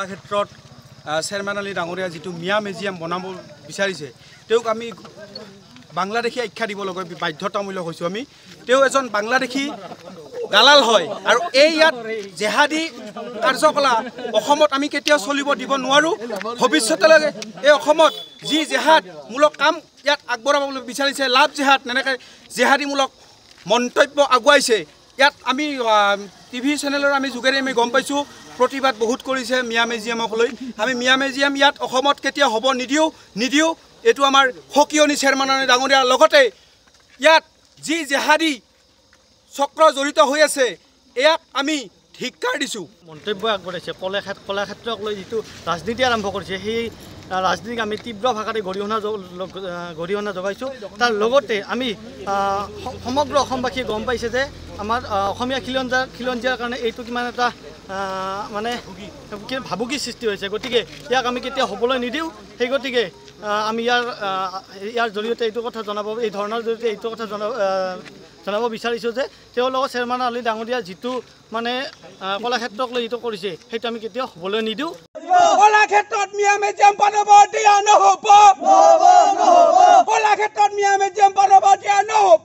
কলাক্ষেত্ৰত চেয়াৰমেন আলী ডাঙৰীয়া যিটো মিয়া মিউজিয়াম বনাব বিচাৰিছে তেওঁক আমি বাংলাদেশী আখ্যা দিব লগা বাধ্যতামূলক হৈছোঁ আমি তেওঁ এজন বাংলাদেশী দালাল হয় আৰু এই ইয়াত জেহাদী কাৰ্যকলাপ অসমত আমি কেতিয়াও চলিব দিব নোৱাৰোঁ ভৱিষ্যতলৈকে এই অসমত যি জেহাদমূলক কাম ইয়াত আগবঢ়াবলৈ বিচাৰিছে লাভ জেহাদ এনেকৈ জেহাদীমূলক মন্তব্য আগুৱাইছে ইয়াত আমি টিভি চেনেলৰ আমি যোগেৰে আমি গম পাইছোঁ প্ৰতিবাদ বহুত কৰিছে মিয়া মিউজিয়ামক লৈ আমি মিয়া মিউজিয়াম ইয়াত অসমত কেতিয়া হ'ব নিদিওঁ এইটো আমাৰ সকিয়নি চেয়াৰমেন ডাঙৰীয়াৰ লগতে ইয়াত যি জেহাদী চক্ৰ জড়িত হৈ আছে ইয়াক আমি ধিক্কাৰ দিছোঁ মন্তব্য আগবঢ়াইছে কলাক্ষেত্ৰক লৈ যিটো ৰাজনীতি আৰম্ভ কৰিছে সেই ৰাজনীতিক আমি তীব্ৰ ভাষাৰে গৰিহণা যোগাইছোঁ তাৰ লগতে আমি সমগ্ৰ অসমবাসীয়ে গম পাইছে যে আমাৰ অসমীয়া খিলঞ্জীয়াৰ কাৰণে এইটো কিমান এটা মানে ভাবুকিৰ সৃষ্টি হৈছে গতিকে ইয়াক আমি কেতিয়া হ'বলৈ নিদিওঁ সেই গতিকে আমি ইয়াৰ জৰিয়তে এইটো কথা জনাব এই ধৰণৰ জৰিয়তে এইটো কথা জনাব বিচাৰিছোঁ যে তেওঁলোকৰ চেয়াৰমেন আলী ডাঙৰীয়া যিটো মানে কলাক্ষেত্ৰক লৈ যিটো কৰিছে সেইটো আমি কেতিয়াও হ'বলৈ নিদিওঁ কলাক্ষেত্ৰত মিয়া মিউজিয়াম বনাব দিয়া নহ'ব কলাক্ষেত্ৰত মিয়া মিউজিয়াম বনাব দিয়া নহ'ব